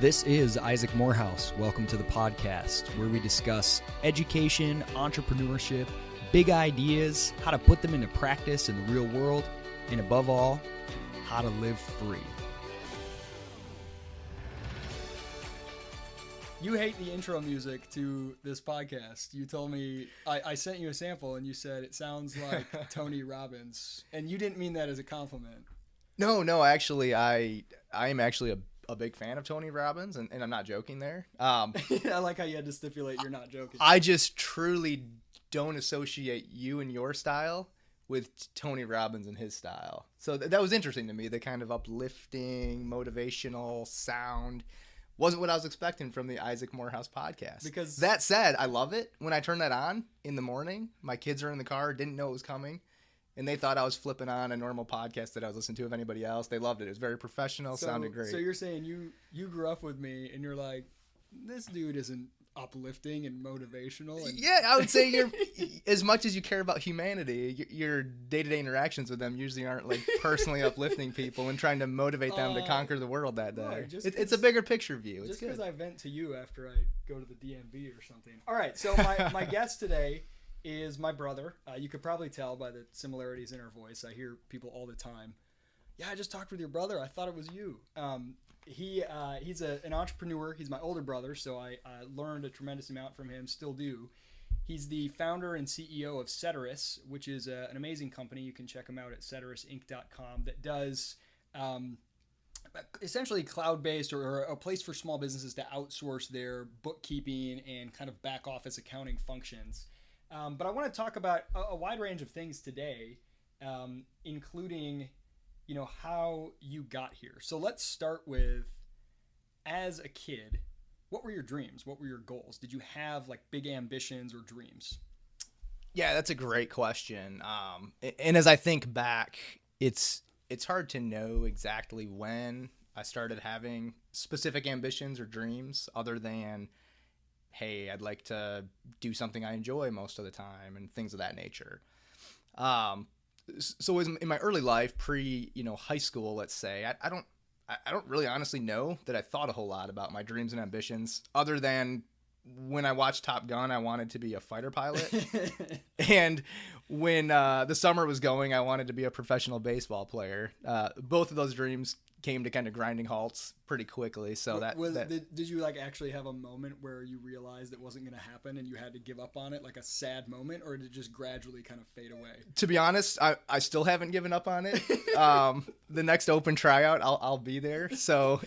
This is Isaac Morehouse. Welcome to the podcast where we discuss education, entrepreneurship, big ideas, how to put them into practice in the real world, and above all, how to live free. You hate the intro music to this podcast. You told me, I sent you a sample and you said it sounds like Tony Robbins. And you didn't mean that as a compliment. No, actually, I am actually a big fan of Tony Robbins, and I'm not joking there. I like how you had to stipulate you're not joking. I just truly don't associate you and your style with Tony Robbins and his style. So that was interesting to me, the kind of uplifting, motivational sound. Wasn't what I was expecting from the Isaac Morehouse podcast. Because that said, I love it. When I turn that on in the morning, my kids are in the car, didn't know it was coming. And they thought I was flipping on a normal podcast that I was listening to of anybody else. They loved it. It was very professional, sounded great. So you're saying you grew up with me and you're like, this dude isn't uplifting and motivational. And... Yeah, I would say you're as much as you care about humanity, your day-to-day interactions with them usually aren't like personally uplifting people and trying to motivate them to conquer the world that day. No, it's a bigger picture view. Just because I vent to you after I go to the DMV or something. All right, so my guest today is my brother. You could probably tell by the similarities in our voice. I hear people all the time, yeah, I just talked with your brother. I thought it was you. He's an entrepreneur. He's my older brother, so I learned a tremendous amount from him, still do. He's the founder and CEO of Ceterus, which is an amazing company. You can check him out at ceterusinc.com that does essentially cloud-based or a place for small businesses to outsource their bookkeeping and kind of back office accounting functions. But I want to talk about a wide range of things today, including, how you got here. So let's start with, as a kid, what were your dreams? What were your goals? Did you have like big ambitions or dreams? Yeah, that's a great question. And as I think back, it's hard to know exactly when I started having specific ambitions or dreams other than, hey, I'd like to do something I enjoy most of the time and things of that nature. So in my early life, high school, let's say, I don't really honestly know that I thought a whole lot about my dreams and ambitions other than when I watched Top Gun, I wanted to be a fighter pilot. And when the summer was going, I wanted to be a professional baseball player. Both of those dreams came to kind of grinding halts pretty quickly. So did you like actually have a moment where you realized it wasn't going to happen and you had to give up on it, like a sad moment, or did it just gradually kind of fade away? To be honest, I still haven't given up on it. The next open tryout, I'll be there. So,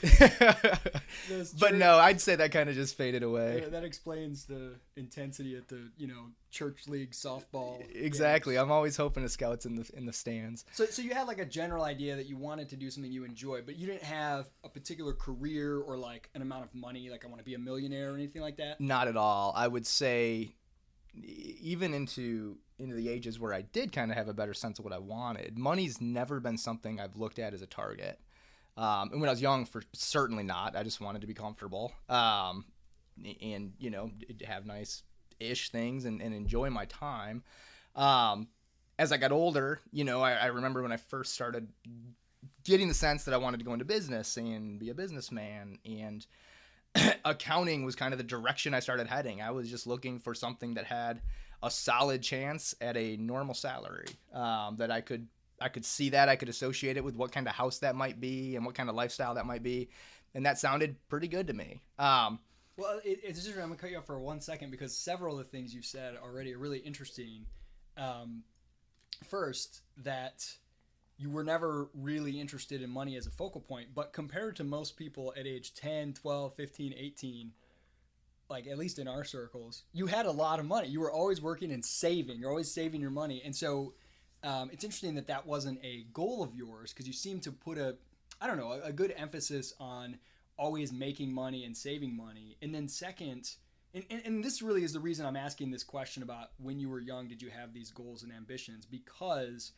but no, I'd say that kind of just faded away. That explains the intensity at the church league softball. Exactly. Games. I'm always hoping to scouts in the stands. So you had like a general idea that you wanted to do something you enjoyed, but you didn't have a particular career or like an amount of money, like I want to be a millionaire or anything like that? Not at all. I would say even into the ages where I did kind of have a better sense of what I wanted, money's never been something I've looked at as a target. And when I was young, for certainly not. I just wanted to be comfortable and have nice-ish things and enjoy my time. As I got older, I remember when I first started getting the sense that I wanted to go into business and be a businessman, and accounting was kind of the direction I started heading. I was just looking for something that had a solid chance at a normal salary, that I could see that, I could associate it with what kind of house that might be and what kind of lifestyle that might be, and that sounded pretty good to me. Well, it's just, I'm going to cut you off for 1 second because several of the things you've said already are really interesting. First, that you were never really interested in money as a focal point, but compared to most people at age 10, 12, 15, 18, like at least in our circles, you had a lot of money. You were always working and saving. You're always saving your money. And so it's interesting that wasn't a goal of yours because you seem to put a good emphasis on always making money and saving money. And then second, and this really is the reason I'm asking this question about when you were young, did you have these goals and ambitions? Because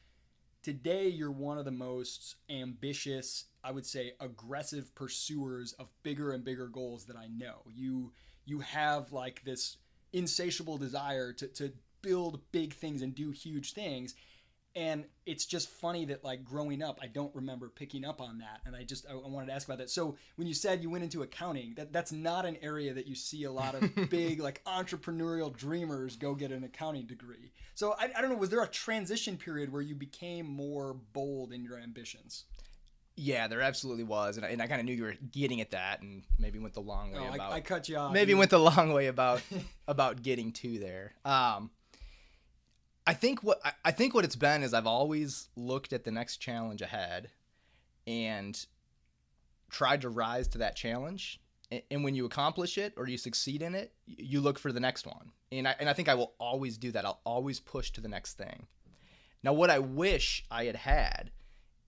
today you're one of the most ambitious, I would say, aggressive pursuers of bigger and bigger goals that I know. You have like this insatiable desire to build big things and do huge things. And it's just funny that like growing up, I don't remember picking up on that. And I wanted to ask about that. So when you said you went into accounting, that's not an area that you see a lot of big like entrepreneurial dreamers go get an accounting degree. So I don't know, was there a transition period where you became more bold in your ambitions? Yeah, there absolutely was, and I kind of knew you were getting at that, and maybe went the long way about. I cut you off. Maybe went the long way about getting to there. I think what it's been is I've always looked at the next challenge ahead, and tried to rise to that challenge. And when you accomplish it or you succeed in it, you look for the next one. And I think I will always do that. I'll always push to the next thing. Now, what I wish I had.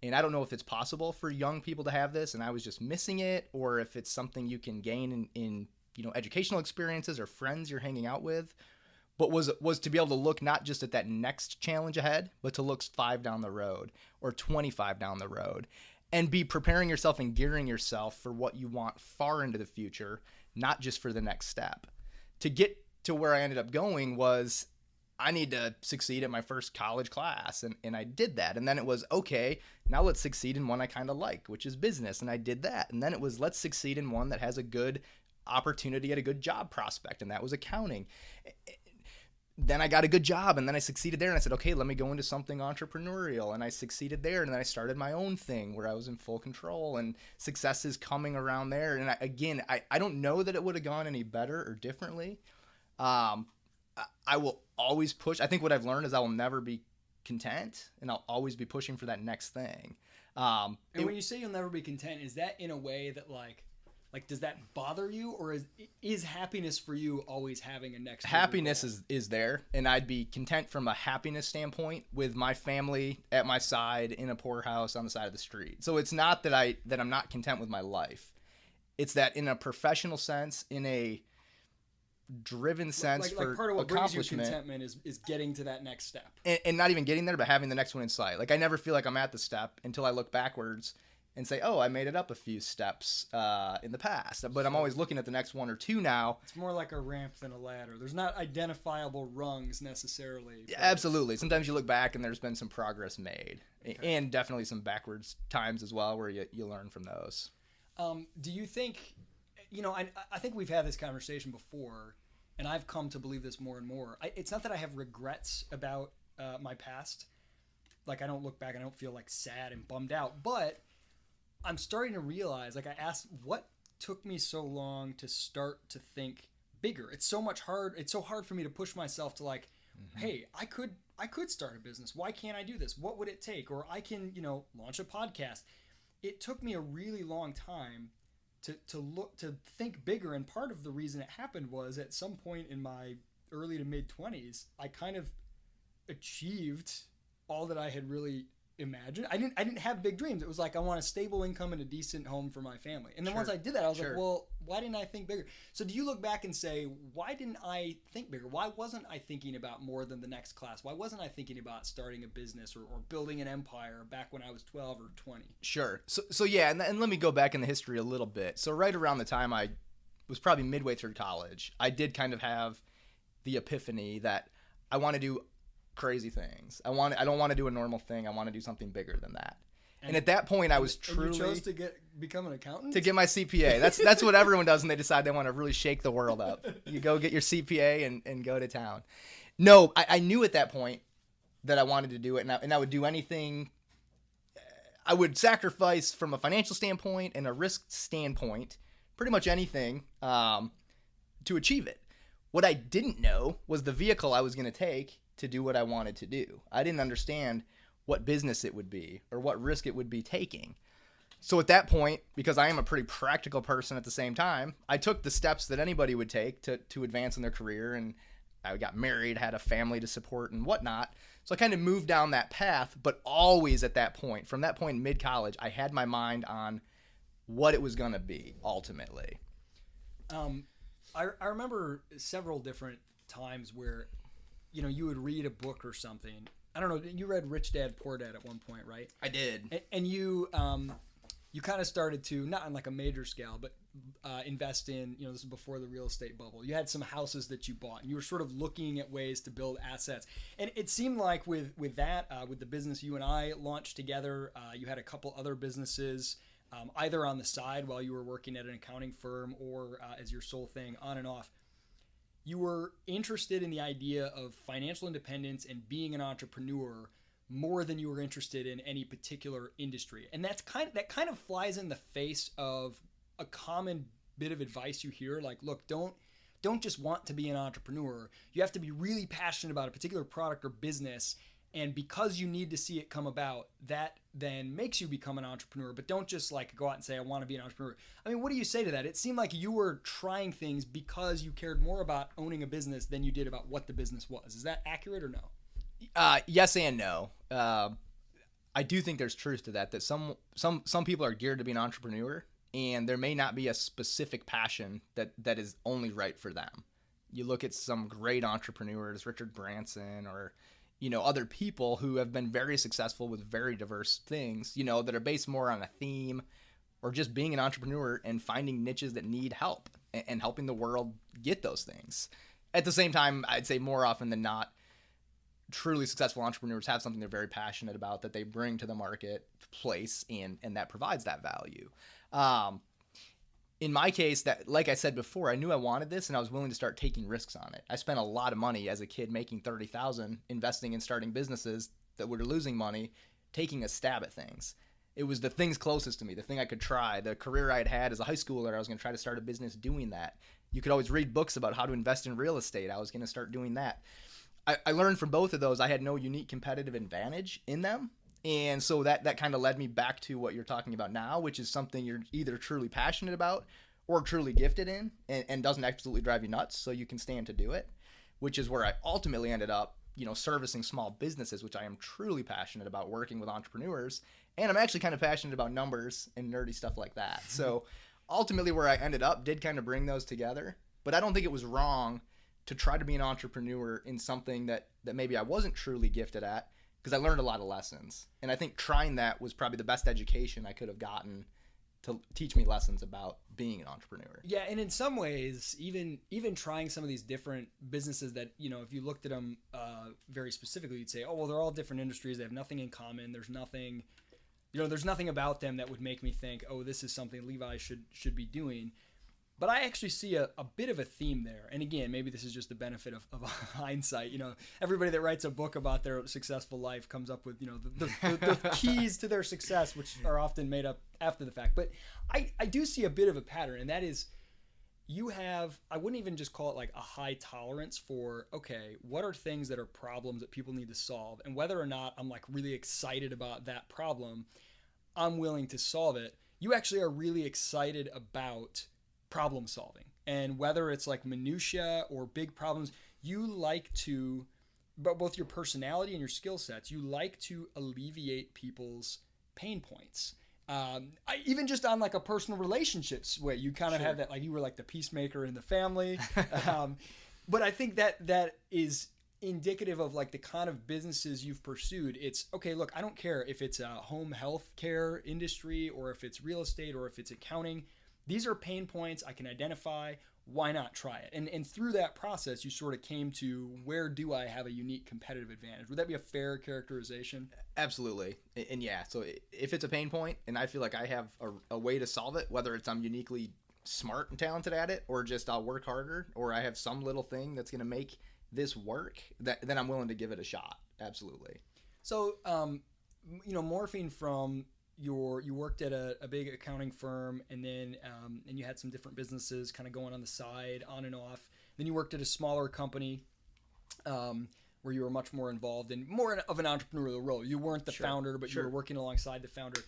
And I don't know if it's possible for young people to have this and I was just missing it, or if it's something you can gain in educational experiences or friends you're hanging out with, but was to be able to look not just at that next challenge ahead, but to look 5 down the road or 25 down the road, and be preparing yourself and gearing yourself for what you want far into the future, not just for the next step. To get to where I ended up going was, I need to succeed at my first college class. And I did that. And then it was, okay, now let's succeed in one I kind of like, which is business. And I did that. And then it was, let's succeed in one that has a good opportunity at a good job prospect. And that was accounting. Then I got a good job, and then I succeeded there. And I said, okay, let me go into something entrepreneurial. And I succeeded there. And then I started my own thing where I was in full control, and success is coming around there. And I don't know that it would have gone any better or differently. I will always push. I think what I've learned is I will never be content, and I'll always be pushing for that next thing. And when you say you'll never be content, is that in a way that like does that bother you, or is happiness for you always having a next? Happiness is there, and I'd be content from a happiness standpoint with my family at my side in a poorhouse on the side of the street. So it's not that I'm not content with my life. It's that in a professional sense, in a driven sense for part of what accomplishment. Brings you contentment is getting to that next step, and not even getting there, but having the next one in sight. Like I never feel like I'm at the step until I look backwards and say, oh, I made it up a few steps in the past, but I'm always looking at the next one or two now. It's more like a ramp than a ladder. There's not identifiable rungs necessarily. Yeah, absolutely. Sometimes you look back and there's been some progress made, and definitely some backwards times as well where you learn from those. Do you think, I think we've had this conversation before, and I've come to believe this more and more. It's not that I have regrets about my past. Like, I don't look back and I don't feel like sad and bummed out, but I'm starting to realize, like I asked, what took me so long to start to think bigger? It's so hard for me to push myself to like, hey, I could start a business. Why can't I do this? What would it take? Or I can, launch a podcast. It took me a really long time to think bigger, and part of the reason it happened was at some point in my early to mid 20s, I kind of achieved all that I had really imagined. I didn't have big dreams. It was like, I want a stable income and a decent home for my family. And then once I did that, I was like, well, why didn't I think bigger? So do you look back and say, why didn't I think bigger? Why wasn't I thinking about more than the next class? Why wasn't I thinking about starting a business or building an empire back when I was 12 or 20? Sure. So yeah, and let me go back in the history a little bit. So right around the time I was probably midway through college, I did kind of have the epiphany that I want to do crazy things. I don't want to do a normal thing. I want to do something bigger than that. And at that point, I was truly... And you chose to become an accountant? To get my CPA. That's what everyone does when they decide they want to really shake the world up. You go get your CPA and go to town. No, I knew at that point that I wanted to do it, and I would do anything. I would sacrifice from a financial standpoint and a risk standpoint, pretty much anything to achieve it. What I didn't know was the vehicle I was going to take to do what I wanted to do. I didn't understand what business it would be or what risk it would be taking. So at that point, because I am a pretty practical person at the same time, I took the steps that anybody would take to advance in their career, and I got married, had a family to support and whatnot. So I kind of moved down that path, but always at that point, from that point in mid-college, I had my mind on what it was going to be ultimately. I remember several different times where, you would read a book or something. I don't know. You read Rich Dad Poor Dad at one point, right? I did. And you kind of started to, not on like a major scale, but invest in, this is before the real estate bubble. You had some houses that you bought, and you were sort of looking at ways to build assets. And it seemed like with that, with the business you and I launched together, you had a couple other businesses, either on the side while you were working at an accounting firm or as your sole thing, on and off. You were interested in the idea of financial independence and being an entrepreneur more than you were interested in any particular industry. And that kind of flies in the face of a common bit of advice you hear, like, look, don't just want to be an entrepreneur. You have to be really passionate about a particular product or business, and because you need to see it come about, that then makes you become an entrepreneur. But don't just like go out and say, I want to be an entrepreneur. I mean, what do you say to that? It seemed like you were trying things because you cared more about owning a business than you did about what the business was. Is that accurate or no? Yes and no. I do think there's truth to that some people are geared to be an entrepreneur, and there may not be a specific passion that is only right for them. You look at some great entrepreneurs, Richard Branson, or other people who have been very successful with very diverse things, that are based more on a theme or just being an entrepreneur and finding niches that need help and helping the world get those things. At the same time, I'd say more often than not, truly successful entrepreneurs have something they're very passionate about that they bring to the marketplace, and that provides that value. In my case, that, like I said before, I knew I wanted this and I was willing to start taking risks on it. I spent a lot of money as a kid making $30,000 investing in starting businesses that were losing money, taking a stab at things. It was the things closest to me, the thing I could try. The career I had as a high schooler, I was going to try to start a business doing that. You could always read books about how to invest in real estate. I was going to start doing that. I learned from both of those I had no unique competitive advantage in them. And so that kind of led me back to what you're talking about now, which is something you're either truly passionate about or truly gifted in, and doesn't absolutely drive you nuts, so you can stand to do it, which is where I ultimately ended up, servicing small businesses, which I am truly passionate about, working with entrepreneurs. And I'm actually kind of passionate about numbers and nerdy stuff like that. So ultimately where I ended up did kind of bring those together. But I don't think it was wrong to try to be an entrepreneur in something that maybe I wasn't truly gifted at, because I learned a lot of lessons. And I think trying that was probably the best education I could have gotten to teach me lessons about being an entrepreneur. Yeah, and in some ways, even trying some of these different businesses that, if you looked at them very specifically, you'd say, oh, well, they're all different industries. They have nothing in common. There's nothing, there's nothing about them that would make me think, oh, this is something Levi should be doing. But I actually see a bit of a theme there. And again, maybe this is just the benefit of hindsight. Everybody that writes a book about their successful life comes up with, the keys to their success, which are often made up after the fact. But I do see a bit of a pattern, and that is you have, I wouldn't even just call it like a high tolerance for, okay, what are things that are problems that people need to solve? And whether or not I'm like really excited about that problem, I'm willing to solve it. You actually are really excited about problem solving, and whether it's like minutia or big problems, you like to, but both your personality and your skill sets, you like to alleviate people's pain points. Even just on like a personal relationships way, you kind of have that, like you were like the peacemaker in the family. But I think that is indicative of like the kind of businesses you've pursued. It's okay, look, I don't care if it's a home health care industry or if it's real estate or if it's accounting. These are pain points I can identify. Why not try it? And through that process, you sort of came to, where do I have a unique competitive advantage? Would that be a fair characterization? Absolutely. And yeah, so if it's a pain point and I feel like I have a way to solve it, whether it's I'm uniquely smart and talented at it, or just I'll work harder, or I have some little thing that's going to make this work, then I'm willing to give it a shot. Absolutely. So, morphing from you worked at a big accounting firm, and then and you had some different businesses kind of going on the side, on and off. Then you worked at a smaller company where you were much more involved in more of an entrepreneurial role. You weren't the founder, but you were working alongside the founder.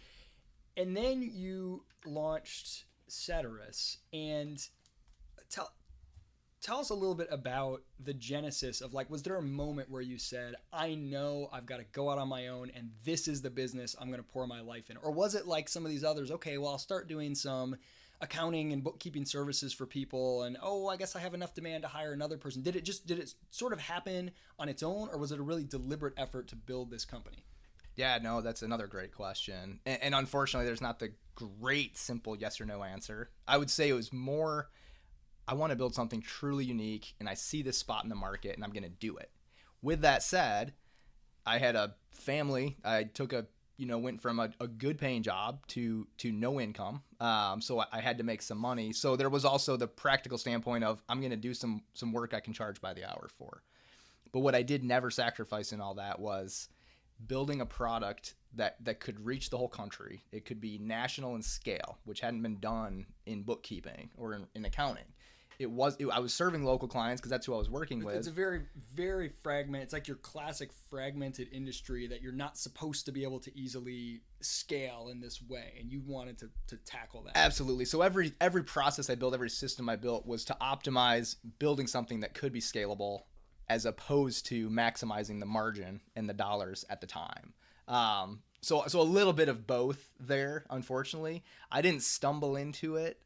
And then you launched Ceterus. And tell us a little bit about the genesis of, like, was there a moment where you said, I know I've got to go out on my own and this is the business I'm going to pour my life in? Or was it like some of these others, okay, well, I'll start doing some accounting and bookkeeping services for people, and oh, I guess I have enough demand to hire another person? Did it sort of happen on its own, or was it a really deliberate effort to build this company? Yeah, no, that's another great question. And unfortunately, there's not the great, simple yes or no answer. I would say it was more, I want to build something truly unique, and I see this spot in the market, and I'm going to do it. With that said, I had a family. I took went from a good paying job to no income. So I had to make some money. So there was also the practical standpoint of I'm going to do some work I can charge by the hour for. But what I did never sacrifice in all that was building a product that could reach the whole country. It could be national in scale, which hadn't been done in bookkeeping or in accounting. I was serving local clients because that's who I was working with. It's a very, very fragmented. It's like your classic fragmented industry that you're not supposed to be able to easily scale in this way, and you wanted to tackle that. Absolutely. So every process I built, every system I built was to optimize building something that could be scalable, as opposed to maximizing the margin and the dollars at the time. So a little bit of both there. Unfortunately, I didn't stumble into it.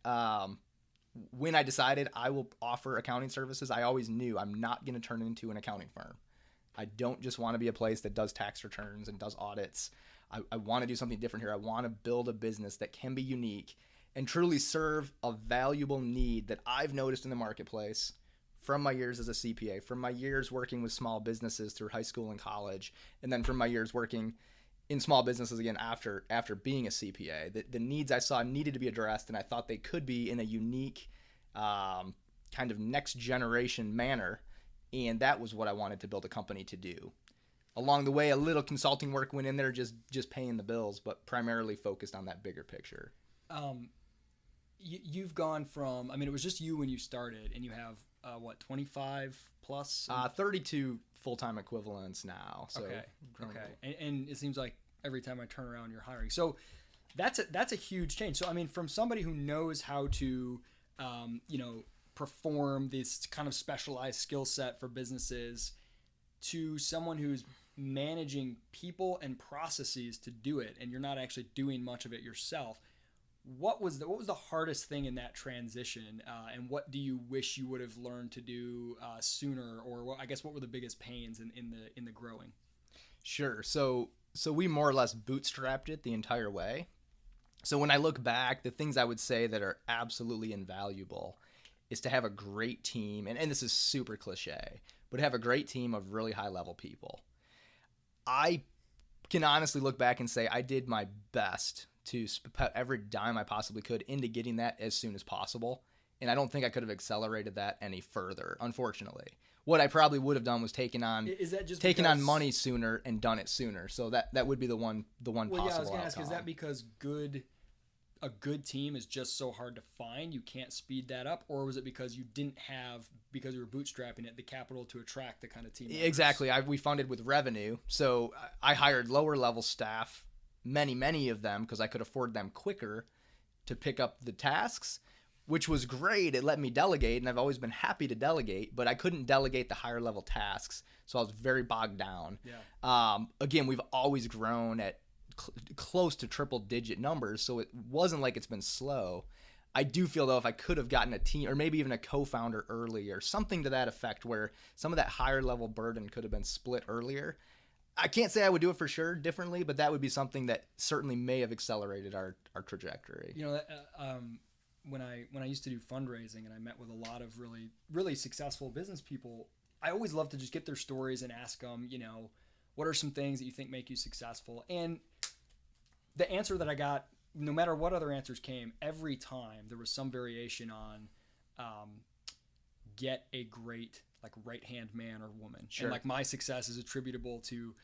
When I decided I will offer accounting services, I always knew I'm not going to turn into an accounting firm. I don't just want to be a place that does tax returns and does audits. I want to do something different here. I want to build a business that can be unique and truly serve a valuable need that I've noticed in the marketplace from my years as a CPA, from my years working with small businesses through high school and college, and then from my years working in small businesses again after being a CPA. The needs I saw needed to be addressed, and I thought they could be in a unique kind of next generation manner, and that was what I wanted to build a company to do. Along the way, a little consulting work went in there, just paying the bills, but primarily focused on that bigger picture. You've gone from, I mean, it was just you when you started, and you have 25 plus? 32 full-time equivalents now. So okay. And it seems like every time I turn around, you're hiring. So that's a huge change. So I mean, from somebody who knows how to, perform this kind of specialized skill set for businesses, to someone who's managing people and processes to do it, and you're not actually doing much of it yourself. What was the hardest thing in that transition, and what do you wish you would have learned to do sooner, or what were the biggest pains in the growing? Sure. So we more or less bootstrapped it the entire way. So when I look back, the things I would say that are absolutely invaluable is to have a great team, and this is super cliche, but have a great team of really high level people. I can honestly look back and say I did my best to put every dime I possibly could into getting that as soon as possible. And I don't think I could have accelerated that any further, unfortunately. What I probably would have done was taken on money sooner and done it sooner. So that would be the one possible outcome. Yeah, I was going to ask, is that because a good team is just so hard to find, you can't speed that up? Or was it because you didn't have, because you were bootstrapping it, the capital to attract the kind of team members? Exactly. We funded with revenue. So I hired lower level staff, many of them, because I could afford them quicker to pick up the tasks, which was great. It let me delegate, and I've always been happy to delegate, but I couldn't delegate the higher level tasks, so I was very bogged down. Yeah. Again, we've always grown at close to triple digit numbers, so it wasn't like it's been slow. I do feel, though, if I could have gotten a team or maybe even a co-founder earlier, something to that effect where some of that higher level burden could have been split earlier. I can't say I would do it for sure differently, but that would be something that certainly may have accelerated our trajectory. When I used to do fundraising and I met with a lot of really, really successful business people, I always love to just get their stories and ask them, what are some things that you think make you successful? And the answer that I got, no matter what other answers came, every time there was some variation on get a great right-hand man or woman. Sure. And my success is attributable to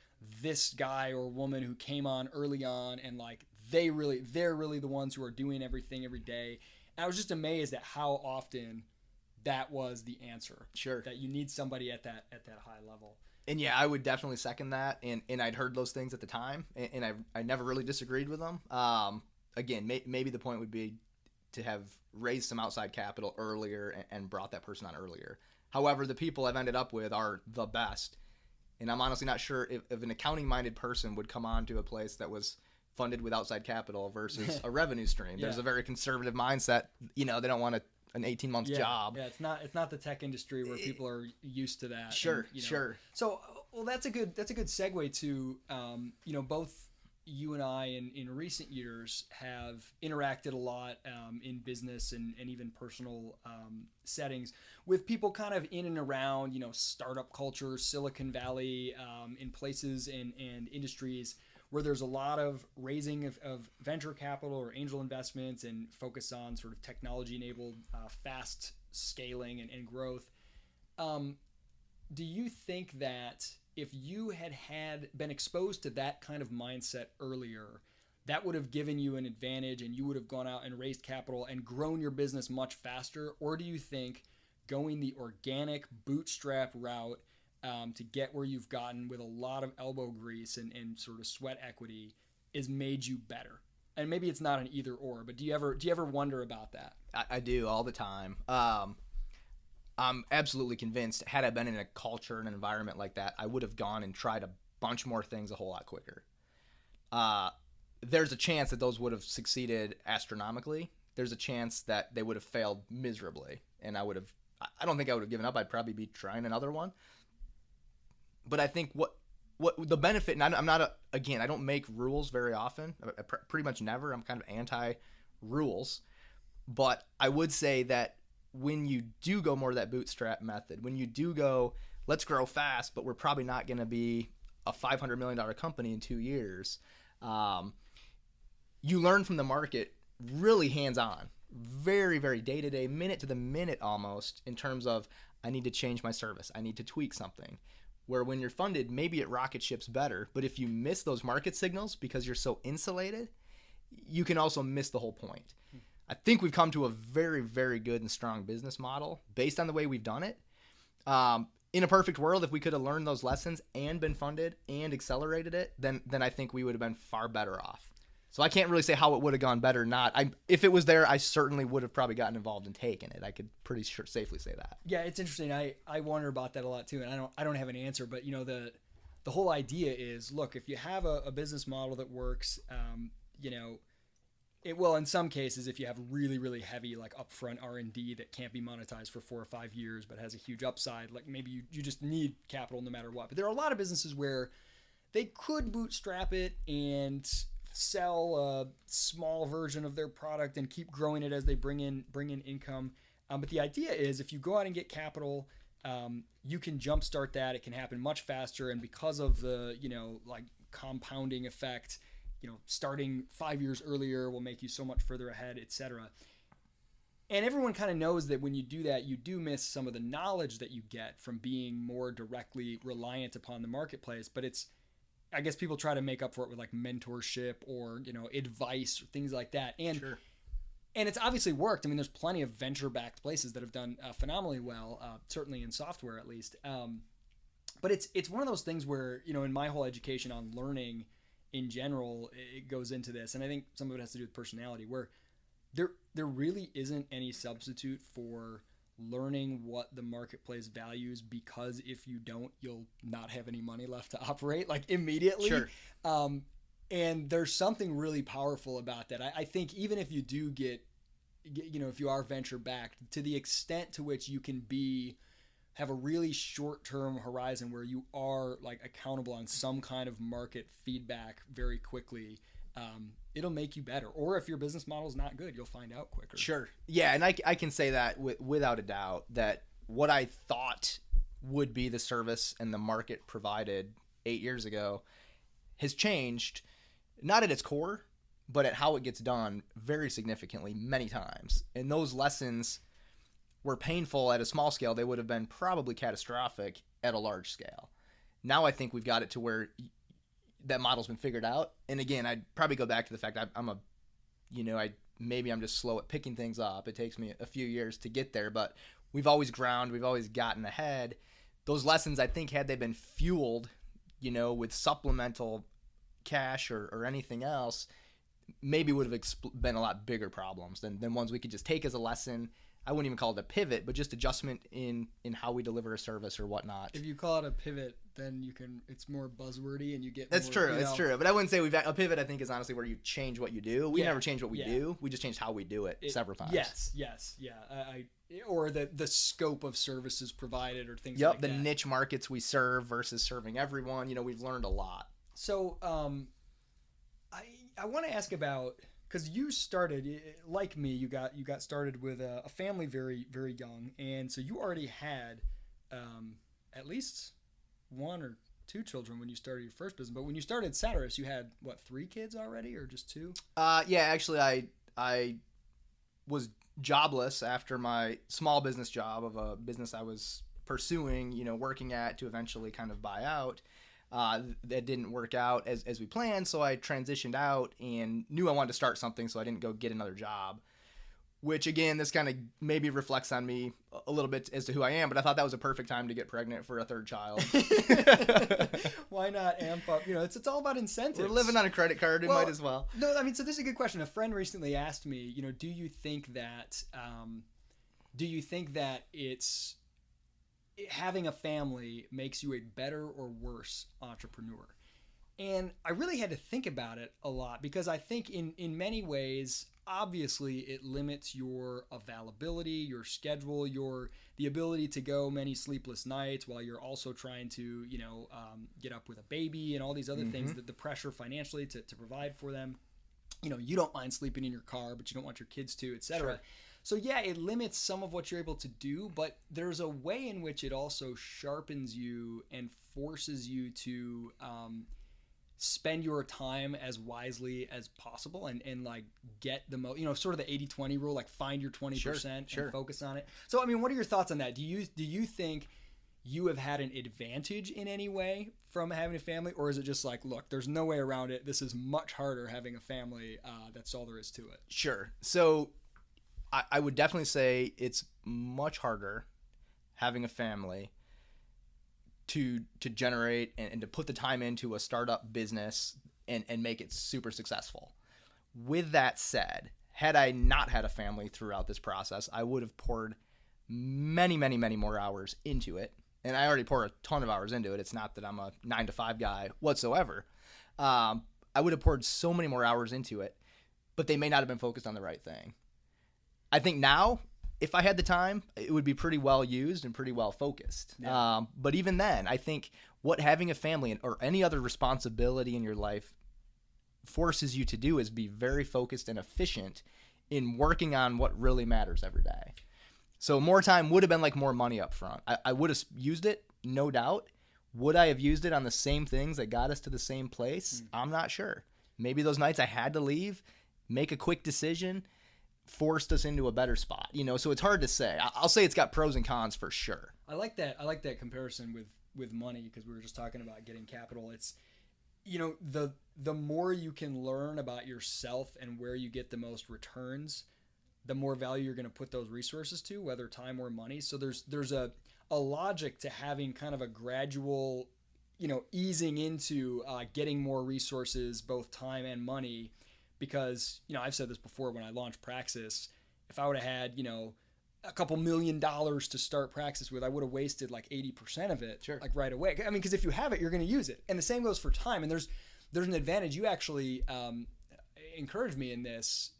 this guy or woman who came on early on, and they're really the ones who are doing everything every day. And I was just amazed at how often that was the answer. Sure. That you need somebody at that high level. And yeah, I would definitely second that. And I'd heard those things at the time, and I never really disagreed with them. Again, maybe the point would be to have raised some outside capital earlier and brought that person on earlier. However, the people I've ended up with are the best. And I'm honestly not sure if an accounting-minded person would come on to a place that was funded with outside capital versus a revenue stream. Yeah. There's a very conservative mindset. They don't want an 18-month job. Yeah, it's not the tech industry where people are used to that. Sure. So Well, that's a good segue to both you and I in recent years have interacted a lot in business and even personal settings with people kind of in and around startup culture, Silicon Valley, in places and industries where there's a lot of raising of venture capital or angel investments and focus on sort of technology enabled fast scaling and growth. Do you think that if you had been exposed to that kind of mindset earlier, that would have given you an advantage and you would have gone out and raised capital and grown your business much faster? Or do you think going the organic bootstrap route to get where you've gotten with a lot of elbow grease and sort of sweat equity has made you better? And maybe it's not an either or, but do you ever wonder about that? I do all the time. I'm absolutely convinced had I been in a culture and an environment like that, I would have gone and tried a bunch more things a whole lot quicker. There's a chance that those would have succeeded astronomically. There's a chance that they would have failed miserably. And I don't think I would have given up. I'd probably be trying another one. But I think what the benefit, and I'm not, I don't make rules very often. Pretty much never. I'm kind of anti-rules. But I would say that when you do go more to that bootstrap method, when you do go, let's grow fast, but we're probably not going to be a $500 million company in 2 years, you learn from the market really hands-on, very, very day-to-day, minute-to-the-minute almost, in terms of, I need to change my service, I need to tweak something. Where when you're funded, maybe it rocket ships better, but if you miss those market signals because you're so insulated, you can also miss the whole point. I think we've come to a very, very good and strong business model based on the way we've done it. In a perfect world, if we could have learned those lessons and been funded and accelerated it, then I think we would have been far better off. So I can't really say how it would have gone better or not. If it was there, I certainly would have probably gotten involved and taken it. I could pretty safely say that. Yeah, it's interesting. I wonder about that a lot too, and I don't have an answer. But the whole idea is, look, if you have a business model that works, it will, in some cases, if you have really, really heavy like upfront R&D that can't be monetized for 4 or 5 years but has a huge upside, like maybe you just need capital no matter what. But there are a lot of businesses where they could bootstrap it and sell a small version of their product and keep growing it as they bring in income. But the idea is if you go out and get capital, you can jumpstart that. It can happen much faster. And because of the, like compounding effect, starting 5 years earlier will make you so much further ahead, etc. And everyone kind of knows that when you do that, you do miss some of the knowledge that you get from being more directly reliant upon the marketplace. But I guess people try to make up for it with like mentorship or, advice or things like that. And Sure. And it's obviously worked. I mean, there's plenty of venture-backed places that have done phenomenally well, certainly in software at least. But it's one of those things where, in my whole education on learning in general, it goes into this. And I think some of it has to do with personality, where there really isn't any substitute for learning what the marketplace values, because if you don't, you'll not have any money left to operate like immediately. Sure. And there's something really powerful about that. I think even if you do get, if you are venture backed, to the extent to which you can have a really short-term horizon where you are like accountable on some kind of market feedback very quickly, it'll make you better. Or if your business model is not good, you'll find out quicker. Sure. Yeah, and I can say that without a doubt, that what I thought would be the service and the market provided 8 years ago has changed, not at its core, but at how it gets done very significantly many times. And those lessons were painful at a small scale. They would have been probably catastrophic at a large scale. Now I think we've got it to where that model's been figured out. And again, I'd probably go back to the fact maybe I'm just slow at picking things up. It takes me a few years to get there, but we've always gotten ahead. Those lessons, I think, had they been fueled, with supplemental cash or anything else, maybe would have been a lot bigger problems than ones we could just take as a lesson. I wouldn't even call it a pivot, but just adjustment in how we deliver a service or whatnot. If you call it a pivot, then it's more buzzwordy and you get That's more, true. That's true. But I wouldn't say a pivot, I think, is honestly where you change what you do. We never change what we do. We just changed how we do it several times. Yes. Yeah. Or the scope of services provided or things like that. The niche markets we serve versus serving everyone. We've learned a lot. So I want to ask about, because you started, like me, you got started with a family very, very young. And so you already had at least one or two children when you started your first business. But when you started Ceterus, you had, what, 3 kids already or just 2? Yeah, actually, I was jobless after my small business job of a business I was pursuing, working at to eventually kind of buy out. That didn't work out as we planned, so I transitioned out and knew I wanted to start something, so I didn't go get another job. Which, again, this kind of maybe reflects on me a little bit as to who I am, but I thought that was a perfect time to get pregnant for a 3rd child. Why not amp up? It's all about incentives. We're living on a credit card. We might as well. No, I mean, so this is a good question. A friend recently asked me, do you think that it's having a family makes you a better or worse entrepreneur? And I really had to think about it a lot, because I think in many ways, obviously it limits your availability, your schedule, the ability to go many sleepless nights while you're also trying to, get up with a baby and all these other things, that the pressure financially to provide for them. You don't mind sleeping in your car, but you don't want your kids to, etc. Sure. So yeah, it limits some of what you're able to do, but there's a way in which it also sharpens you and forces you to spend your time as wisely as possible and like get the most, sort of the 80-20 rule, like find your 20% and focus on it. So, I mean, what are your thoughts on that? Do you think you have had an advantage in any way from having a family, or is it just like, look, there's no way around it, this is much harder having a family, that's all there is to it? Sure. So I would definitely say it's much harder having a family to generate and to put the time into a startup business and make it super successful. With that said, had I not had a family throughout this process, I would have poured many, many, many more hours into it. And I already pour a ton of hours into it. It's not that I'm a 9-to-5 guy whatsoever. I would have poured so many more hours into it, but they may not have been focused on the right thing. I think now, if I had the time, it would be pretty well used and pretty well focused. Yeah. But even then, I think what having a family or any other responsibility in your life forces you to do is be very focused and efficient in working on what really matters every day. So more time would have been like more money up front. I would have used it, no doubt. Would I have used it on the same things that got us to the same place? I'm not sure. Maybe those nights I had to leave, make a quick decision, forced us into a better spot, so it's hard to say. I'll say it's got pros and cons for sure. I like that comparison with money, because we were just talking about getting capital. It's, the more you can learn about yourself and where you get the most returns, the more value you're going to put those resources to, whether time or money. So there's a logic to having kind of a gradual, easing into getting more resources, both time and money. Because, I've said this before, when I launched Praxis, if I would have had, a couple $1 million to start Praxis with, I would have wasted like 80% of it, like right away. I mean, because if you have it, you're going to use it. And the same goes for time. And there's an advantage. You actually encouraged me in this.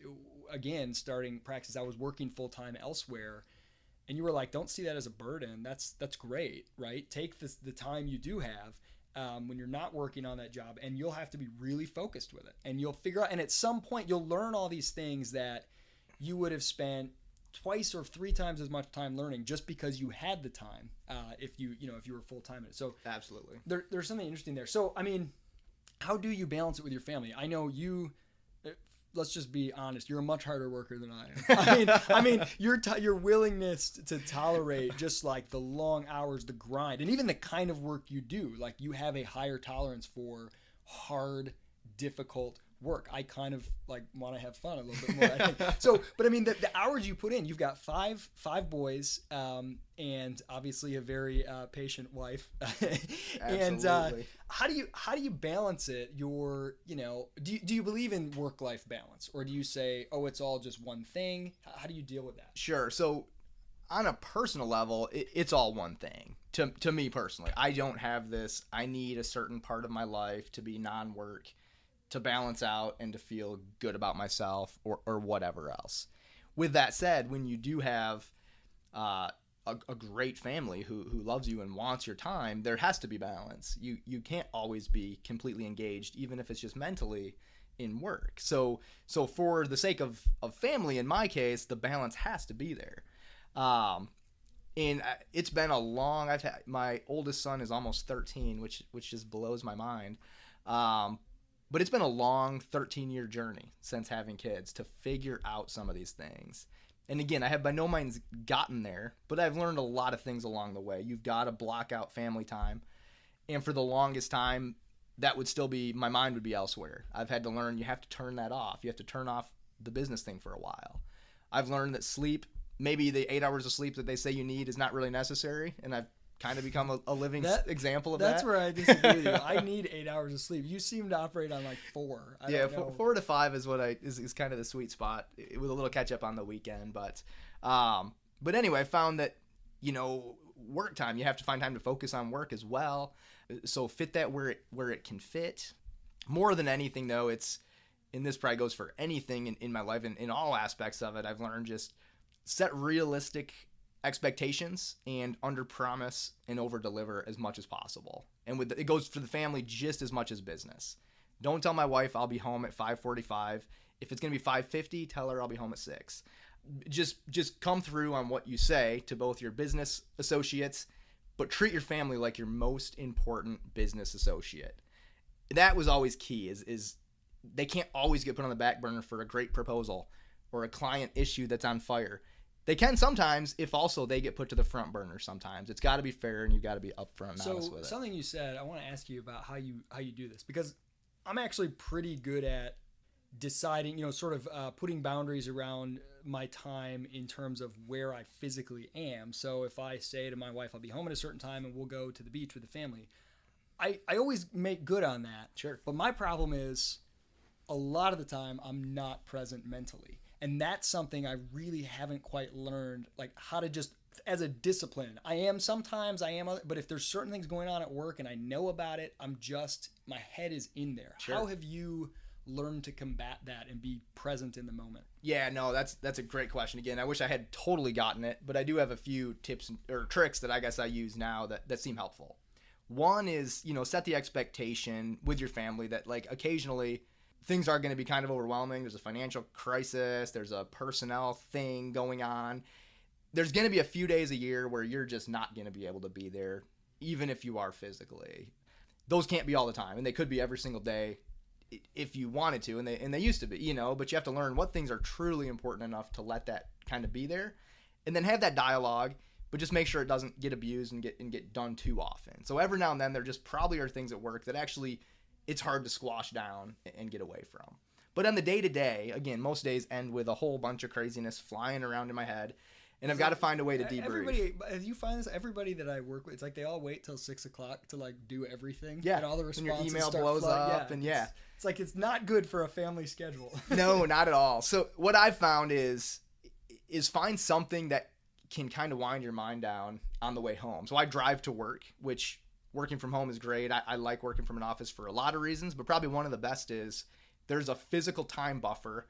Again, starting Praxis, I was working full-time elsewhere. And you were like, don't see that as a burden. That's great, right? Take the time you do have. When you're not working on that job, and you'll have to be really focused with it, and you'll figure out, and at some point you'll learn all these things that you would have spent twice or 3 times as much time learning just because you had the time, if you were full-time in it. So absolutely, there's something interesting there. So, I mean, how do you balance it with your family? I know you, let's just be honest, you're a much harder worker than I am. I mean, your willingness to tolerate just like the long hours, the grind, and even the kind of work you do, like you have a higher tolerance for hard, difficult work. I kind of like want to have fun a little bit more, I think. So, but I mean, the hours you put in, you've got five boys, and obviously a very patient wife. And how do you balance it? Do you believe in work-life balance, or do you say, oh, it's all just one thing? How do you deal with that? Sure. So on a personal level, it's all one thing. To me personally, I don't have this, I need a certain part of my life to be non-work to balance out and to feel good about myself or whatever else. With that said, when you do have a great family who loves you and wants your time, there has to be balance. You can't always be completely engaged, even if it's just mentally in work. So for the sake of family, in my case, the balance has to be there. And it's been a long, my oldest son is almost 13, which just blows my mind. But it's been a long 13-year journey since having kids to figure out some of these things. And again, I have by no means gotten there, but I've learned a lot of things along the way. You've got to block out family time. And for the longest time, that would still be, my mind would be elsewhere. I've had to learn you have to turn that off. You have to turn off the business thing for a while. I've learned that sleep, maybe the 8 hours of sleep that they say you need is not really necessary. And I've kind of become a living example of that. That's where I disagree with you. I need 8 hours of sleep. You seem to operate on like 4. I don't know. 4 to 5 is what is kind of the sweet spot with a little catch up on the weekend. But anyway, I found that, work time, you have to find time to focus on work as well. So fit that where it can fit. More than anything though, and this probably goes for anything in my life and in all aspects of it, I've learned just set realistic expectations and under promise and over deliver as much as possible. And it goes for the family just as much as business. Don't tell my wife I'll be home at 5:45. If it's going to be 5:50, tell her I'll be home at 6. Just come through on what you say to both your business associates, but treat your family like your most important business associate. That was always key is they can't always get put on the back burner for a great proposal or a client issue that's on fire. They can sometimes if also they get put to the front burner sometimes. It's got to be fair and you've got to be upfront and honest with it. So something you said, I want to ask you about how you do this, because I'm actually pretty good at deciding, sort of putting boundaries around my time in terms of where I physically am. So if I say to my wife, I'll be home at a certain time and we'll go to the beach with the family, I always make good on that. Sure. But my problem is a lot of the time I'm not present mentally. And that's something I really haven't quite learned, like how to just, as a discipline. I am sometimes, but if there's certain things going on at work and I know about it, my head is in there. Sure. How have you learned to combat that and be present in the moment? Yeah, no, that's a great question. Again, I wish I had totally gotten it, but I do have a few tips or tricks that I guess I use now that seem helpful. One is, set the expectation with your family that like occasionally things are going to be kind of overwhelming. There's a financial crisis. There's a personnel thing going on. There's going to be a few days a year where you're just not going to be able to be there, even if you are physically. Those can't be all the time, and they could be every single day if you wanted to, and they used to be, but you have to learn what things are truly important enough to let that kind of be there, and then have that dialogue, but just make sure it doesn't get abused and get done too often. So every now and then there just probably are things at work that actually it's hard to squash down and get away from. But on the day-to-day, again, most days end with a whole bunch of craziness flying around in my head, and I've got to find a way to debrief. You find this? Everybody that I work with, it's like they all wait till 6 o'clock to like do everything. Yeah, and all the responses and your email start blows up, yeah, and yeah. It's like it's not good for a family schedule. No, not at all. So what I've found is find something that can kind of wind your mind down on the way home. So I drive to work, which working from home is great. I like working from an office for a lot of reasons, but probably one of the best is there's a physical time buffer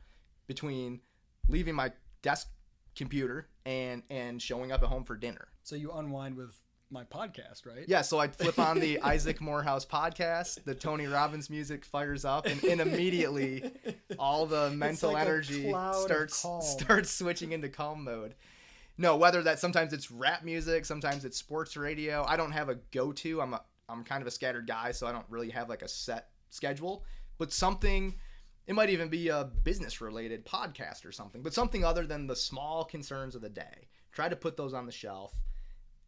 between leaving my desk computer and showing up at home for dinner. So you unwind with my podcast, right? Yeah, so I flip on the Isaac Morehouse podcast, the Tony Robbins music fires up, and immediately all the mental energy starts switching into calm mode. No, whether that sometimes it's rap music, sometimes it's sports radio. I don't have a go-to. I'm kind of a scattered guy, so I don't really have like a set schedule. But something, it might even be a business-related podcast or something, but something other than the small concerns of the day. Try to put those on the shelf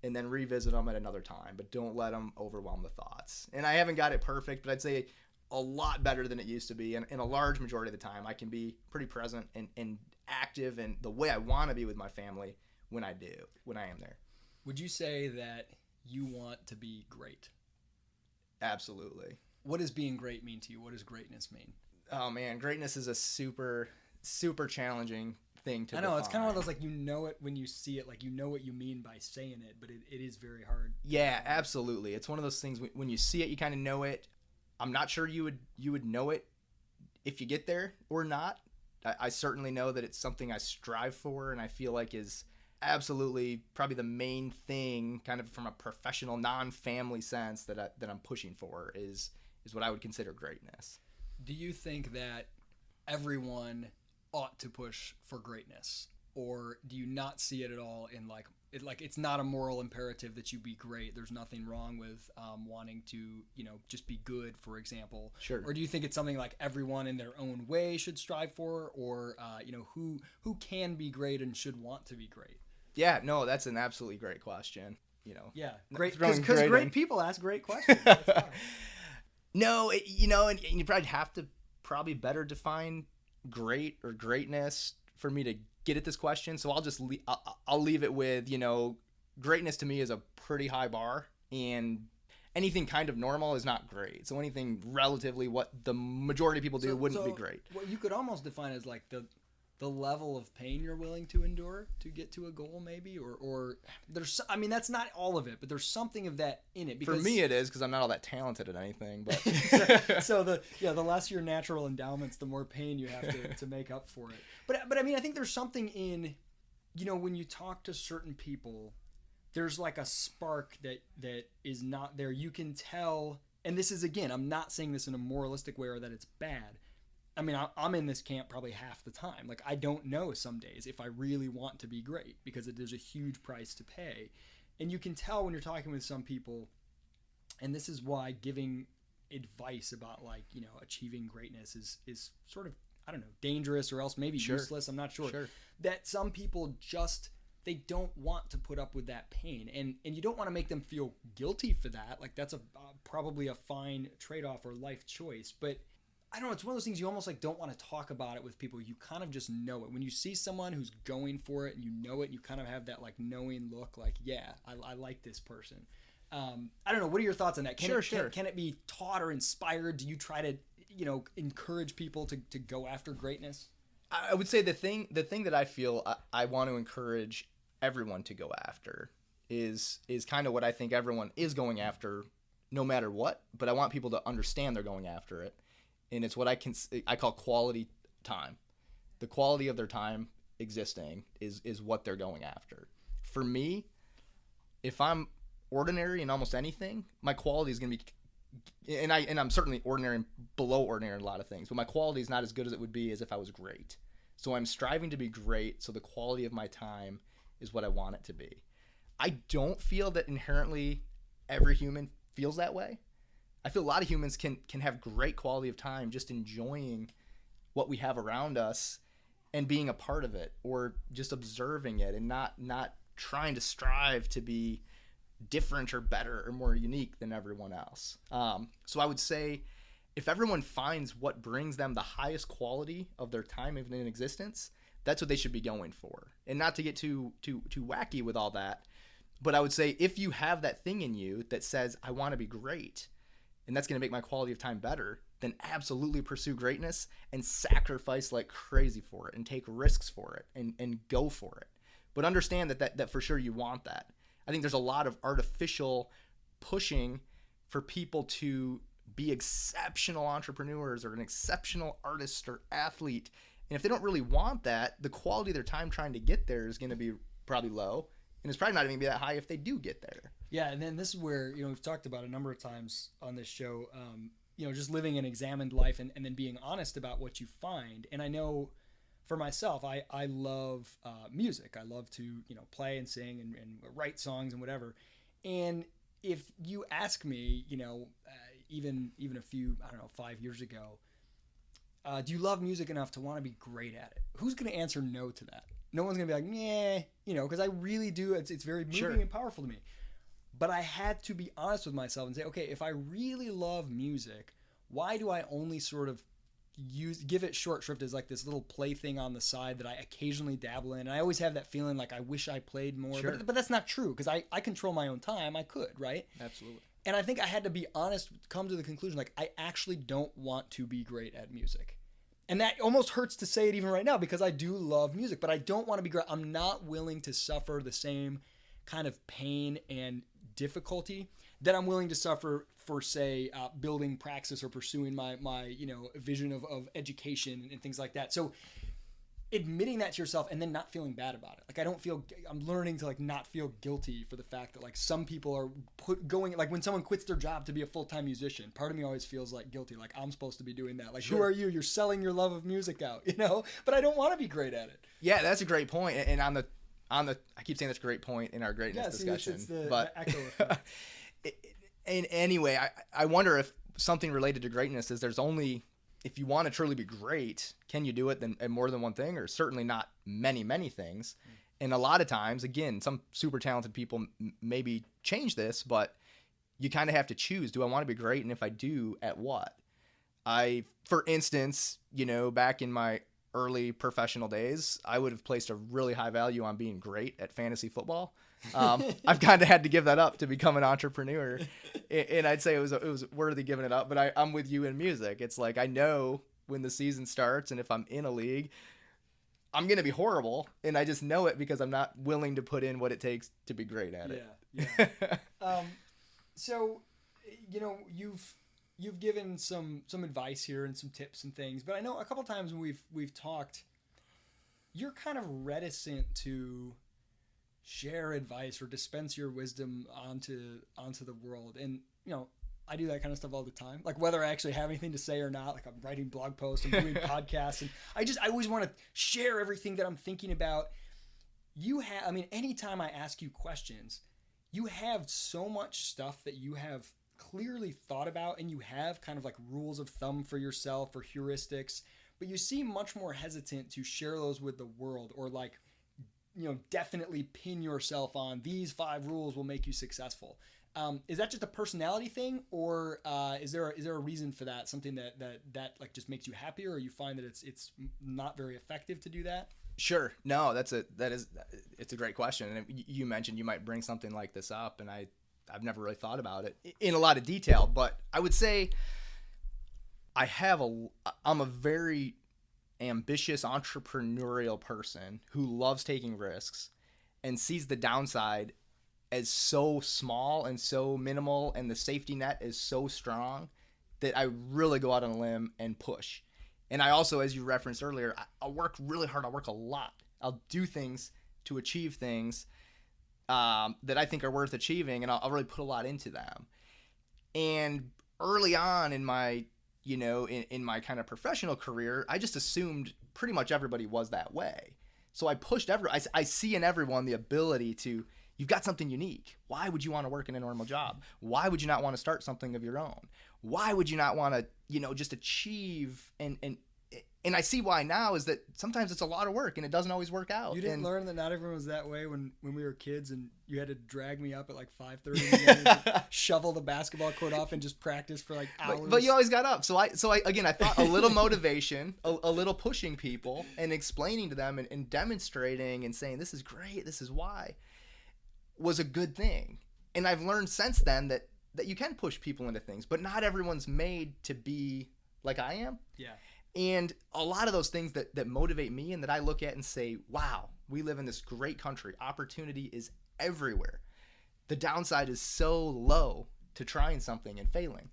and then revisit them at another time, but don't let them overwhelm the thoughts. And I haven't got it perfect, but I'd say a lot better than it used to be. And in a large majority of the time, I can be pretty present and active and the way I want to be with my family when I am there. Would you say that you want to be great? Absolutely. What does being great mean to you? What does greatness mean? Oh man, greatness is a super, super challenging thing to I know, it's kind of one of define. those, like, you know it when you see it, like, you know what you mean by saying it, but it is very hard. Yeah, absolutely. It's one of those things when you see it, you kind of know it. I'm not sure you would know it if you get there or not. I certainly know that it's something I strive for, and I feel like is absolutely probably the main thing, kind of from a professional, non-family sense, that I'm pushing for is what I would consider greatness. Do you think that everyone ought to push for greatness, or do you not see it at all in like it's not a moral imperative that you be great? There's nothing wrong with wanting to, just be good, for example. Sure. Or do you think it's something like everyone in their own way should strive for, or who can be great and should want to be great? Yeah, no, that's an absolutely great question. Yeah, great, throwing because great in. people ask great questions. That's why. No, and you probably have to better define great or greatness for me to get at this question. So I'll leave it with, greatness to me is a pretty high bar, and anything kind of normal is not great. So anything relatively what the majority of people do wouldn't be great. What you could almost define as like the level of pain you're willing to endure to get to a goal, maybe, or there's, I mean, that's not all of it, but there's something of that in it. Because, for me, it is, because I'm not all that talented at anything. But so the less your natural endowments, the more pain you have to make up for it. But I mean, I think there's something in, when you talk to certain people, there's like a spark that is not there. You can tell, and this is, again, I'm not saying this in a moralistic way or that it's bad. I mean, I'm in this camp probably half the time. Like, I don't know some days if I really want to be great, because there's a huge price to pay. And you can tell when you're talking with some people, and this is why giving advice about, like, achieving greatness is sort of, I don't know, dangerous, or else maybe useless. I'm not sure. That some people just, they don't want to put up with that pain. And you don't want to make them feel guilty for that. Like, that's probably a fine trade-off or life choice. But I don't know, it's one of those things you almost like don't want to talk about it with people. You kind of just know it. When you see someone who's going for it and you know it, you kind of have that like knowing look, like, yeah, I like this person. I don't know. What are your thoughts on that? Can it be taught or inspired? Do you try to, encourage people to go after greatness? I would say the thing that I feel I want to encourage everyone to go after is kind of what I think everyone is going after, no matter what. But I want people to understand they're going after it. And it's what I call quality time. The quality of their time existing is what they're going after. For me, if I'm ordinary in almost anything, my quality is going to be, and I'm certainly ordinary and below ordinary in a lot of things, but my quality is not as good as it would be as if I was great. So I'm striving to be great, so the quality of my time is what I want it to be. I don't feel that inherently every human feels that way. I feel a lot of humans can have great quality of time just enjoying what we have around us and being a part of it, or just observing it and not trying to strive to be different or better or more unique than everyone else. So I would say if everyone finds what brings them the highest quality of their time even in existence, that's what they should be going for. And not to get too wacky with all that, but I would say if you have that thing in you that says, I want to be great, and that's going to make my quality of time better, then absolutely pursue greatness and sacrifice like crazy for it and take risks for it and go for it. But understand that for sure you want that. I think there's a lot of artificial pushing for people to be exceptional entrepreneurs or an exceptional artist or athlete. And if they don't really want that, the quality of their time trying to get there is going to be probably low. And it's probably not even going to be that high if they do get there. Yeah, and then this is where, we've talked about a number of times on this show, just living an examined life and then being honest about what you find. And I know for myself, I love music. I love to, play and sing and write songs and whatever. And if you ask me, even a few, 5 years ago, do you love music enough to want to be great at it? Who's going to answer no to that? No one's going to be like, nah, because I really do. It's very moving and powerful to me. But I had to be honest with myself and say, okay, if I really love music, why do I only sort of give it short shrift as like this little plaything on the side that I occasionally dabble in? And I always have that feeling like I wish I played more. But that's not true, because I control my own time. I could, right? Absolutely. And I think I had to be honest, come to the conclusion, like, I actually don't want to be great at music. And that almost hurts to say it even right now because I do love music, but I don't want to be great. I'm not willing to suffer the same kind of pain and difficulty that I'm willing to suffer for, say, building praxis or pursuing my vision of education and things like that. So admitting that to yourself and then not feeling bad about it. Like I'm learning to like not feel guilty for the fact that like some people are going, like when someone quits their job to be a full-time musician, part of me always feels like guilty. Like I'm supposed to be doing that. Like, sure. Who are you? You're selling your love of music out, but I don't want to be great at it. Yeah, that's a great point. And on the, I keep saying that's a great point in our greatness discussion, it's the echo effect. And anyway, I wonder if something related to greatness is there's only, if you want to truly be great, can you do it in more than one thing, or certainly not many, many things? And a lot of times, again, some super talented people maybe change this, but you kind of have to choose. Do I want to be great? And if I do, at what? For instance, back in my early professional days, I would have placed a really high value on being great at fantasy football. I've kind of had to give that up to become an entrepreneur, and I'd say it was worthy giving it up. But I'm with you in music. It's like I know when the season starts, and if I'm in a league, I'm gonna be horrible, and I just know it because I'm not willing to put in what it takes to be great at it. Yeah. So, you've given some advice here and some tips and things, but I know a couple times when we've talked, you're kind of reticent to share advice or dispense your wisdom onto the world. And I do that kind of stuff all the time, like whether I actually have anything to say or not. Like I'm writing blog posts, I'm doing podcasts, and I always want to share everything that I'm thinking about. Anytime I ask you questions, you have so much stuff that you have clearly thought about, and you have kind of like rules of thumb for yourself or heuristics, but you seem much more hesitant to share those with the world, or like definitely pin yourself on these 5 rules will make you successful. Is that just a personality thing, or is there a reason for that? Something that like just makes you happier, or you find that it's not very effective to do that? Sure. No, it's a great question. And you mentioned you might bring something like this up, and I've never really thought about it in a lot of detail, but I would say I'm a very ambitious entrepreneurial person who loves taking risks and sees the downside as so small and so minimal, and the safety net is so strong that I really go out on a limb and push. And I also, as you referenced earlier, I'll work really hard. I'll work a lot. I'll do things to achieve things that I think are worth achieving, and I'll really put a lot into them. And early on in my in my kind of professional career, I just assumed pretty much everybody was that way. So I pushed I see in everyone the ability to, you've got something unique. Why would you want to work in a normal job? Why would you not want to start something of your own? Why would you not want to, just achieve and I see why now is that sometimes it's a lot of work and it doesn't always work out. You didn't learn that not everyone was that way when we were kids, and you had to drag me up at like 5:30 in the morning to shovel the basketball court off and just practice for like hours. But you always got up. So I thought a little motivation, a little pushing people and explaining to them and demonstrating and saying, this is great, this is why, was a good thing. And I've learned since then that you can push people into things, but not everyone's made to be like I am. Yeah. And a lot of those things that motivate me and that I look at and say, wow, we live in this great country. Opportunity is everywhere. The downside is so low to trying something and failing.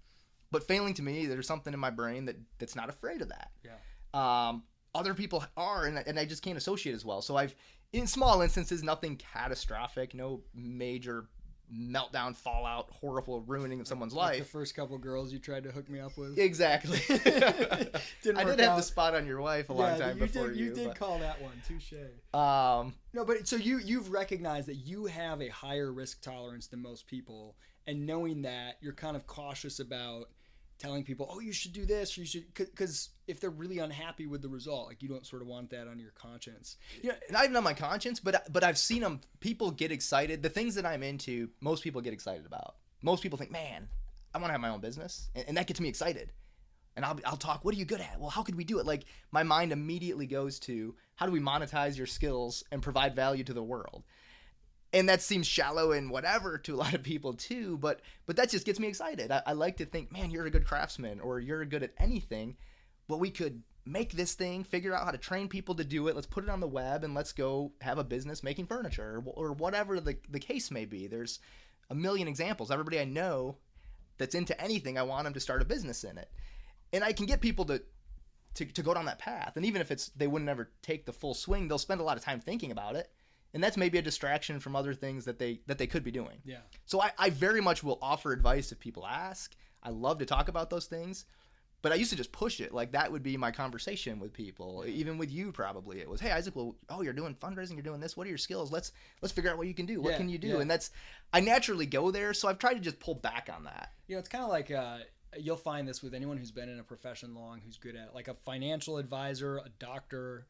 But failing, to me, there's something in my brain that's not afraid of that. Yeah. Other people are, and I just can't associate as well. So I've, in small instances, nothing catastrophic, no major meltdown, fallout, horrible ruining of someone's life. The first couple girls you tried to hook me up with. Exactly. I did have the spot on your wife a long time before you. You did call that one. Touche. No, but so you've recognized that you have a higher risk tolerance than most people, and knowing that, you're kind of cautious about telling people, oh, you should do this, you should, because if they're really unhappy with the result, like, you don't sort of want that on your conscience. Yeah, not even on my conscience, but I've seen them. People get excited. The things that I'm into, most people get excited about. Most people think, man, I want to have my own business, and that gets me excited. And I'll talk, what are you good at? Well, how could we do it? Like, my mind immediately goes to, how do we monetize your skills and provide value to the world? And that seems shallow and whatever to a lot of people too, but that just gets me excited. I like to think, man, you're a good craftsman, or you're good at anything, but we could make this thing, figure out how to train people to do it. Let's put it on the web and let's go have a business making furniture or whatever the case may be. There's a million examples. Everybody I know that's into anything, I want them to start a business in it. And I can get people to go down that path. And even if they wouldn't ever take the full swing, they'll spend a lot of time thinking about it. And that's maybe a distraction from other things that they could be doing. Yeah. So I very much will offer advice if people ask. I love to talk about those things. But I used to just push it. Like, that would be my conversation with people. Even with you, probably. It was, hey, Isaac, well, you're doing fundraising, you're doing this. What are your skills? Let's figure out what you can do. What can you do? Yeah. And I naturally go there, so I've tried to just pull back on that. It's kind of like, you'll find this with anyone who's been in a profession long, who's good at it. Like a financial advisor, a doctor,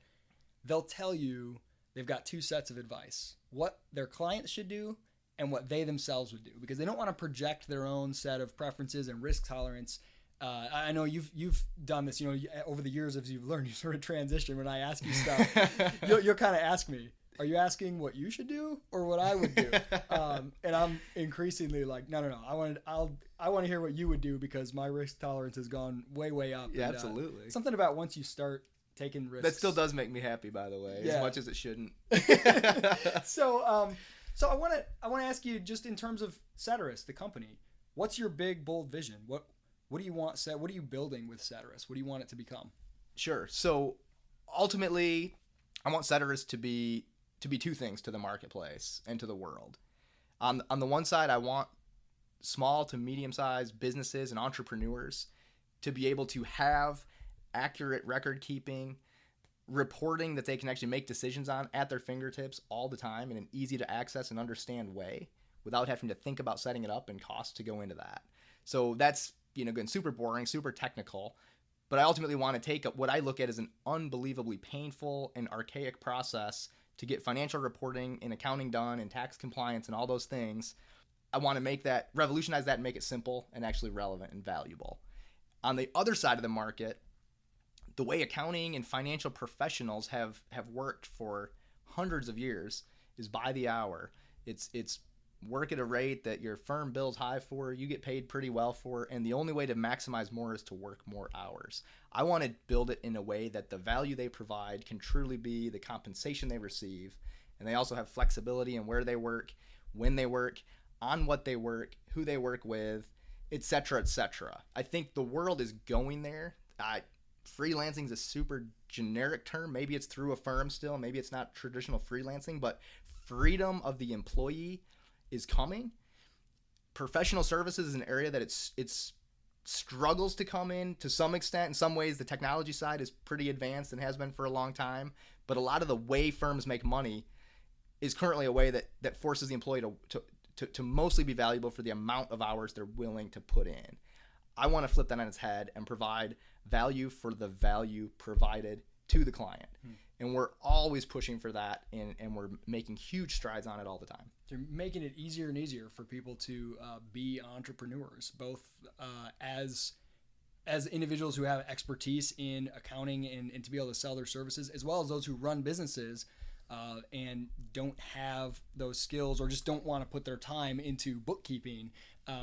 they'll tell you they've got two sets of advice. What their clients should do and what they themselves would do. Because they don't want to project their own set of preferences and risk tolerance. I know you've done this, over the years as you've learned, you sort of transition. When I ask you stuff, you'll kind of ask me, are you asking what you should do or what I would do? And I'm increasingly like, no. I want to hear what you would do because my risk tolerance has gone way, way up. Yeah, and, absolutely. Something about once you start taking risks. That still does make me happy, by the way, as much as it shouldn't. So I want to ask you, just in terms of Ceterus, the company, what's your big, bold vision? What do you want? What are you building with Ceterus? What do you want it to become? Sure. So ultimately, I want Ceterus to be two things to the marketplace and to the world. On the one side, I want small to medium-sized businesses and entrepreneurs to be able to have accurate record keeping, reporting that they can actually make decisions on at their fingertips all the time in an easy to access and understand way without having to think about setting it up and costs to go into that. So that's, again, super boring, super technical, but I ultimately want to take what I look at as an unbelievably painful and archaic process to get financial reporting and accounting done and tax compliance and all those things. I want to revolutionize that and make it simple and actually relevant and valuable. On the other side of the market, the way accounting and financial professionals have worked for hundreds of years is by the hour. It's work at a rate that your firm bills high for, you get paid pretty well for, and the only way to maximize more is to work more hours. I want to build it in a way that the value they provide can truly be the compensation they receive, and they also have flexibility in where they work, when they work, on what they work, who they work with, etc., etc. I think the world is going there. Freelancing is a super generic term. Maybe it's through a firm still, maybe it's not traditional freelancing, but freedom of the employee is coming. Professional services is an area that it's struggles to come in to some extent. In some ways, the technology side is pretty advanced and has been for a long time. But a lot of the way firms make money is currently a way that forces the employee to mostly be valuable for the amount of hours they're willing to put in. I want to flip that on its head and provide value for the value provided to the client. And we're always pushing for that, and we're making huge strides on it all the time. You're making it easier and easier for people to be entrepreneurs, both as individuals who have expertise in accounting and to be able to sell their services, as well as those who run businesses and don't have those skills or just don't want to put their time into bookkeeping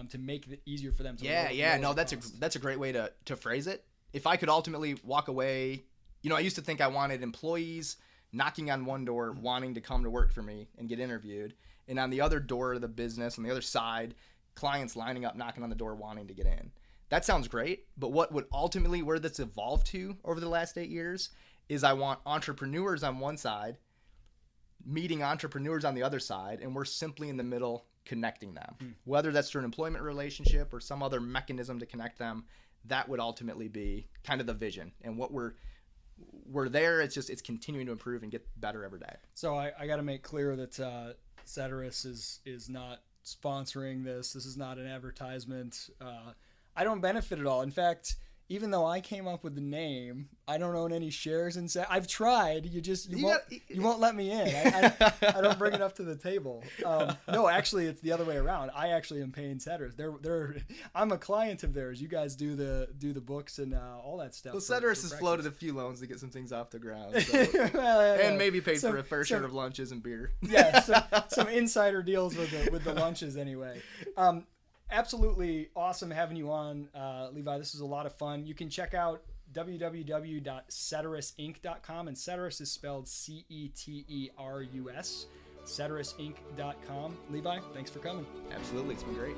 to make it easier for them to No, that's a great way to phrase it. If I could ultimately walk away, I used to think I wanted employees knocking on one door wanting to come to work for me and get interviewed, and on the other door of the business, on the other side, clients lining up, knocking on the door wanting to get in. That sounds great, but what would ultimately, where that's evolved to over the last 8 years, is I want entrepreneurs on one side meeting entrepreneurs on the other side, and we're simply in the middle connecting them. Whether that's through an employment relationship or some other mechanism to connect them, that would ultimately be kind of the vision. And what we're there, it's continuing to improve and get better every day. So I got to make clear that Ceterus is not sponsoring this. This is not an advertisement. I don't benefit at all. In fact, even though I came up with the name, I don't own any shares in Ceterus. I've tried. You won't let me in. I don't bring it up to the table. No, actually, it's the other way around. I actually am paying Ceterus. I'm a client of theirs. You guys do the books and all that stuff. Well, Ceterus has floated a few loans to get some things off the ground, so. And maybe paid for a fair share of lunches and beer. Yeah, some insider deals with the lunches anyway. Absolutely awesome having you on, Levi. This is a lot of fun. You can check out www.ceterusinc.com, and Ceterus is spelled Ceterus. Ceterusinc.com. Levi, thanks for coming. Absolutely. It's been great.